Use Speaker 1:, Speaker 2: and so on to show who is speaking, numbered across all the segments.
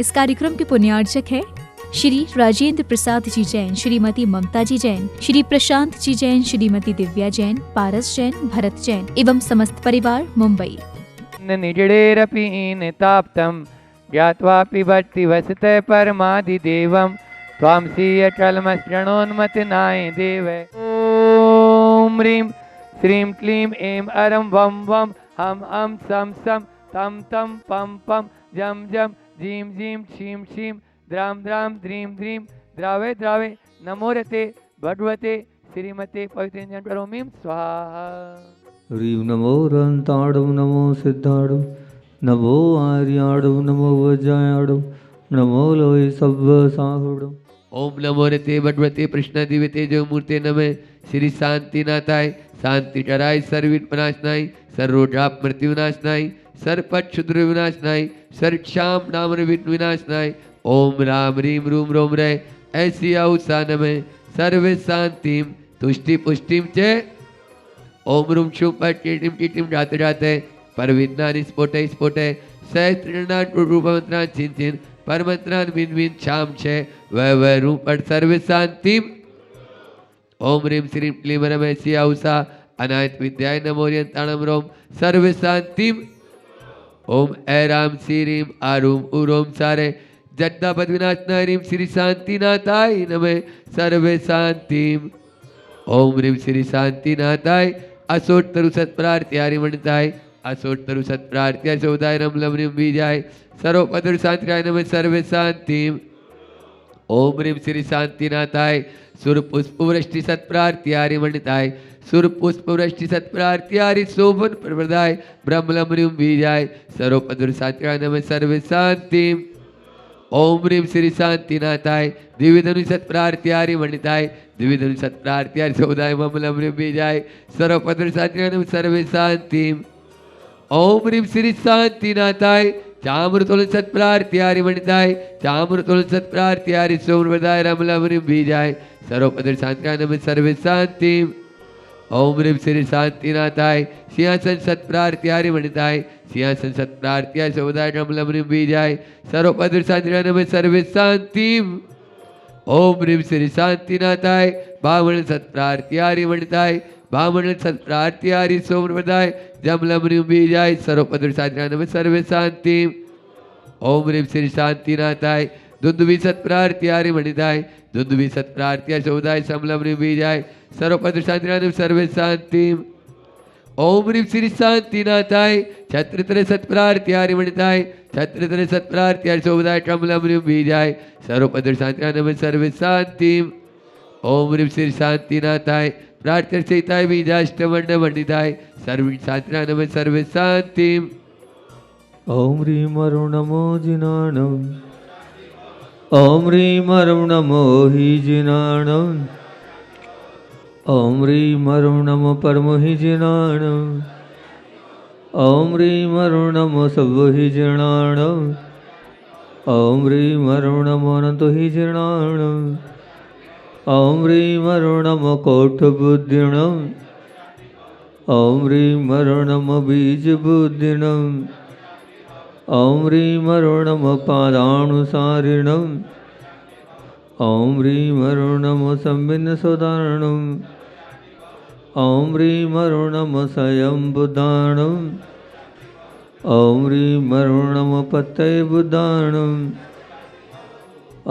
Speaker 1: इस कार्यक्रम के पुण्यार्चक है श्री राजेंद्र प्रसाद जी जैन, श्रीमती ममता जी जैन, श्री प्रशांत जी जैन, श्रीमती दिव्या जैन, पारस जैन, भरत जैन एवं समस्त परिवार मुंबई।
Speaker 2: निजडेरपि निताप्तं ज्ञात्वापि भक्ति वसते परमादिदेवं त्वां सीयचलमसृणोन्मतिनाय देव। ॐ ह्रीं श्रीं क्लीं ऐं अरं वं वं हम सं सं तं तं पं पं जं जं जीं जीं क्षीं क्षीं द्रां द्रां द्रीं द्रीं द्रावे द्रावे नमोरते भगवते श्रीमते पवित्रेन्द्रं स्वाहा।
Speaker 3: ह्रीं नमो रन्ताडं नमो सिद्धाडं नमो आर्याडं नमो वज्रायाडं नमो लोय सव्वसाहुडं।
Speaker 4: ओम नमो रते भगवते कृष्ण दिव्यते जो मूर्ते नमः। श्री शांतिनाथाय शांति चराय सर्वविघ्ननाशनाय सर्वरोगाप मृत्यु विनाशनाय सर्वपद क्षुद्र विनाशनाय सर्वक्षाम नाम विघ्न विनाशनाय ओम राम रीम रूम रोम रे ऐसी औसा नमः। सर्वे शांतिम तुष्टि पुष्टिम च ओम रूम शुभ कीटिम कीटिम जाते जाते पर विज्ञान स्फोटे स्फोटे सहस्त्रनाथ रूपमंत्रान चिन चिन परमंत्रान विन विन शाम छे वह रूप सर्व शांतिम ओम ह्रीं श्रीं क्लीं रमेशी औसा अनायत विद्याय नमोरियंताणम रोम सर्व शांतिम ओम ऐराम श्रीं आरूम उरोम सारे जड्डा पद्विनाशनाय ह्रीं श्री शांतिनाथाय नमः सर्व शांतिम ओम ह्रीं श्री शांतिनाथाय असोत्तरु सत्प्रार्थ्यारि मणिताय असोत्तरु सत्प्रार्थ्यारि सौदाय रमलम ह्रीं बीजाय सर्वपदरु शांतिराय नमः सर्व शांतिम ओम ह्रीं श्री शांतिनाथाय सुरपुष्पवृष्टि सत्प्रार्थ्यारि मणिताय सुरपुष्पवृष्टि सत्प्रार्थ्यारि शोभन प्रप्रदाय ब्रह्मलम ह्रीं बीजाय सर्वपदरु शांतिराय नमः सर्व शांतिम ओम ह्रीं श्री शांतिनाथाय द्विविधनु सत्प्रार्थ्यारि मणिताय द्विविधनु सत्प्रार्थ्यारि सौदाय ममलम ह्रीं बीजाय सर्वपदरु शांतिराय नमः सर्व शांतिम ओम ह्रीं श्री शांतिनाथाय चामृतुल सत्प्रार्थ्यारि मणिताय चामृतुल सत्प्रार्थ्यारि सोमवदाय रमलम ह्रीं बीजाय सर्वपदरु शांतिराय नमः सर्व शांतिम ओम ह्रीं श्री शांतिनाथाय सिंहासन सत्प्रार्थ्यारि मणिताय सिंहासन सत्प्रार्थ्यारि सौदाय रमलम ह्रीं बीजाय सर्वपदरु शांतिराय नमः सर्व शांतिम ओम ह्रीं श्री शांतिनाथाय बामण सत्प्रार्थ्यारि मणिताय बामण सत्प्रार्थ्यारि सोमवदाय जमलम ह्रीं बीजाय सर्वपदरु शांतिराय नमः सर्व शांतिम ओम ह्रीं श्री शांतिनाथाय दुंदुभि सत्प्रार्थ्यारि मणिताय दुंदुभि सत्प्रार्थ्यारि सौदाय समलम ह्रीं बीजाय सर्वपदरु शांतिराय नमः सर्व शांतिम ओम ह्रीं श्री शांतिनाथाय छत्रत्र सत्प्रार्थ्यारि मणिताय छत्रत्र सत्प्रार्थ्यारि सौदाय कमलम ह्रीं बीजाय सर्वपदरु शांतिराय नमः सर्व शांतिम ओम ह्रीं श्री शांतिनाथाय प्रार्थ्यर्चयिताय बीजाष्टवर्ण मंडिताय सर्व शांतिराय नमः सर्व शांतिम
Speaker 3: ओम ह्रीं अरुण नमो जिनाणं ओम ह्रीं अरुण नमो हि जिनाणं ओम ह्रीं अरुण नमो परमो हि जिनाणं ओम ह्रीं अरुण नमो सव हि जिनाणं ओम ह्रीं अरुण नमो अनंतो हि जिनाणं ओम ह्रीं अरुण नमो कोटबुद्धिणं ओम ह्रीं अरुण नमो बीजबुद्धिणं ओम ह्रीं अरुण नमो पादानुसारिणं ओम ह्रीं अरुण नमो संबिन्नसोदारणं ओम ह्रीं अरुण नमो स्वयं बुद्धाणं ओम ह्रीं अरुण नमो पतये बुद्धाणं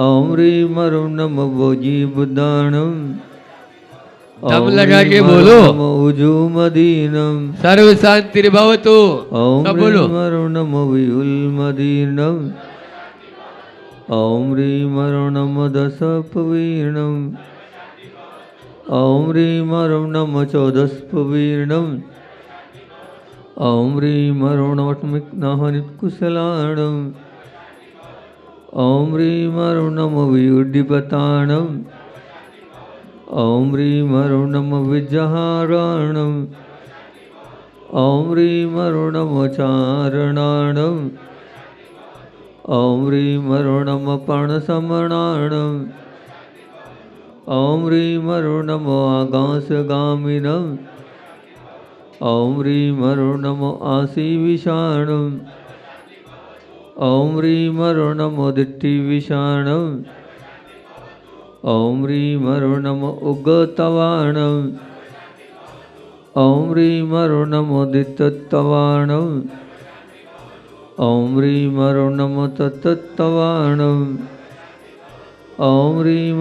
Speaker 3: ओम ह्रीं अरुण नमो भोजी बुद्धाणं
Speaker 4: दम लगा के बोलो
Speaker 3: उजूमदीनम
Speaker 4: सर्व शांति भवतु
Speaker 3: ओम
Speaker 4: सब बोलो
Speaker 3: ह्रीं अरुण नमो वियुल्मदीनम ओम ह्रीं अरुण नमो दशपवीर्णम ओम ह्रीं अरुण नमो चौदशपवीर्णम ओम ह्रीं अरुण वट्मिक्नाहनिकुशलाणम ओम ह्रीं अरुण नमो वियुड्डिपताणम ओम ह्रीं अरुण नमो विजहाराणम ओम ह्रीं अरुण नमो चारणाणम ओम ह्रीं अरुण नमो पर्णसमणाणम ओम ह्रीं अरुण नमो आकाशगामिनम ओम ह्रीं अरुण नमो आसीविषाणम ॐ ह्रीं नमो दिट्टिविषाणं ॐ ह्रीं नमो उगतवाणं ॐ ह्रीं नमो दित्तवाणं ॐ ह्रीं नमो तत्तवाणं ॐ ह्रीं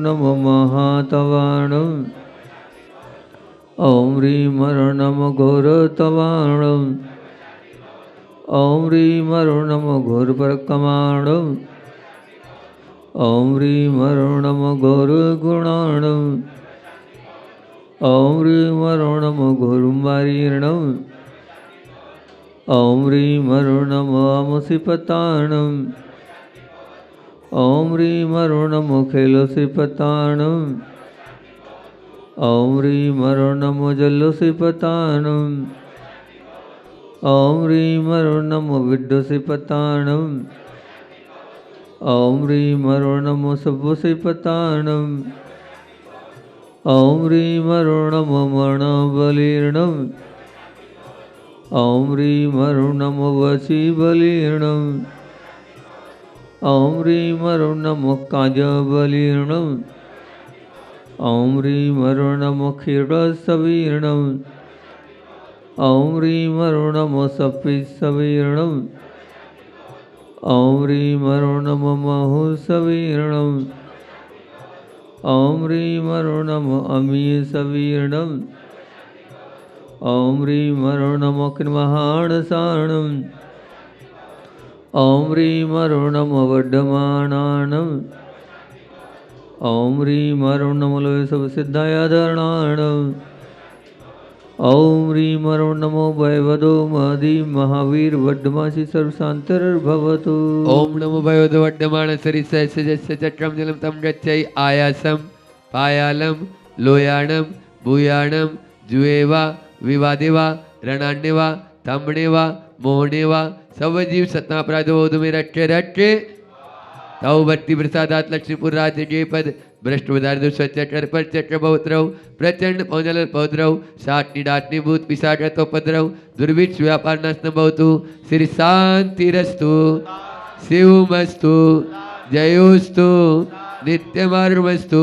Speaker 3: नमो महातवाणं ॐ ह्रीं नमो घोरतवाणं ॐ ह्रीं नमो घोरपरकमाणं ॐ ह्रीं नमो घोरगुणाणं ॐ ह्रीं नमो घोरमारीर्णं ॐ ह्रीं नमो अमुसिपताणं ॐ ह्रीं नमो खेलोसिपताणं ॐ ह्रीं नमो जलोसिपताणं ॐ ह्रीं नमो विड्डुसिपताणं ॐ ह्रीं नमो सब्बुसिपताणं ॐ ह्रीं नमो मणबलीर्णं ॐ ह्रीं नमो वशीबलीर्णं ॐ ह्रीं नमो काजबलीर्णं ॐ ह्रीं नमो क्षीरसवीर्णं ॐ ह्रीं नमो सप्तसवीर्णं ॐ ह्रीं नमो महुसवीर्णं ॐ ह्रीं नमो अमीसवीर्णं ॐ ह्रीं नमो कृमहाणसाणं ॐ ह्रीं नमो वड्डमाणाणं ॐ ह्रीं नमो लोयसवसिद्धायाधरणाणं ॐ ह्रीं नमो वैवदो महदी महावीर वड्डमासि सर्वशान्तर्भवतु
Speaker 4: ओम नमो भगवते वड्डमाण सरिसस्य जस्य चक्रम जलम तम गच्छै आयासम पायालम लोयाणम भूयाणम जुएवा विवादेवा रणान्यवा ताम्बणेवा मोहनेवा सब जीव सत्नापराधो में रट्टे रट्टे तौ भक्ति प्रसादात लक्ष्मीपुर राज्य के पद भ्रष्ट पदार्थ स्वचक्र पर चक्र बहुत्रव प्रचंड पौजल पौद्रव साटनी डाटनी भूत पिशाच तोपद्रव दुर्भिक्ष व्यापार नष्ट बहुतु श्री शांतिरस्तु शिवमस्तु जयोस्तु नित्यमारुमस्तु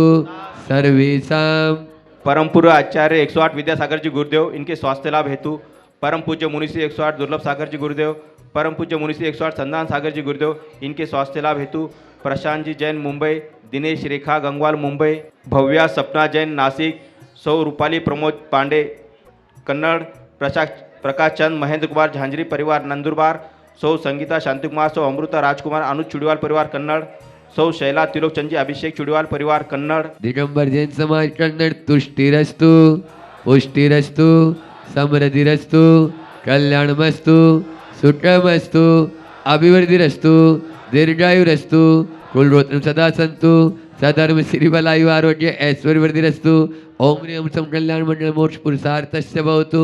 Speaker 4: सर्वेषां।
Speaker 5: परम पूज्य आचार्य 108 विद्यासागर जी गुरुदेव इनके स्वास्थ्य लाभ हेतु परम पूज्य मुनिषी 108 दुर्लभ सागर जी गुरुदेव परम पूज्य मुनिषी 108 संधान सागर जी गुरुदेव इनके स्वास्थ्य लाभ हेतु प्रशांत जी जैन मुंबई, दिनेश रेखा गंगवाल मुंबई, भव्या सपना जैन नासिक, सौ रूपाली प्रमोद पांडे कन्नड़, प्रकाश चंद महेंद्र कुमार झांझरी परिवार नंदुरबार, सौ संगीता शांतिकुमार, सौ अमृता राजकुमार अनुज चुड़ीवाल परिवार कन्नड़, सौ शैला तिलोक चंद जी अभिषेक चुड़ीवाल परिवार कन्नड़।
Speaker 4: दिगंबर जैन समाज कन्नड़ तुष्टिरस्तु पुष्टिरस्तु समृद्धिरस्तु कल्याणमस्तु सुखमस्तु अभिवृद्धिरस्तु दीर्घायुरस्तु कुलरत्न सदा सन्तु सधर्म श्री बलायु आरोग्य ऐश्वर्यवृद्धिरस्तु ओम ह्रीं सम कल्याण मंडल मोक्ष पुरुषार्थस्य भवतु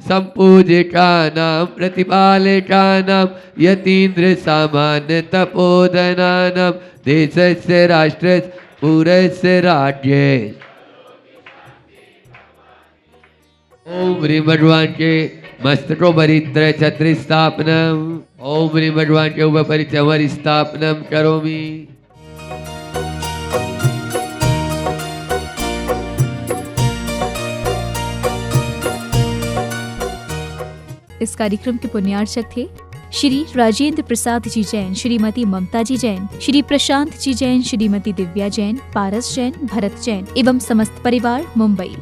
Speaker 4: संपूजिकानां प्रतिपालकानां यतीन्द्र सामान्य तपोधनानां देशस्य राष्ट्रस्य पूरस्य राज्ये। ओम ह्रीं भगवान के मस्तको परित्र छत्र स्थापनम ओम ह्रीं भगवान के ऊपर चवर स्थापनम करोमि।
Speaker 1: इस कार्यक्रम के पुण्यार्चक थे श्री राजेंद्र प्रसाद जी जैन, श्रीमती ममता जी जैन, श्री प्रशांत जी जैन, श्रीमती दिव्या जैन, पारस जैन, भरत जैन एवं समस्त परिवार मुंबई।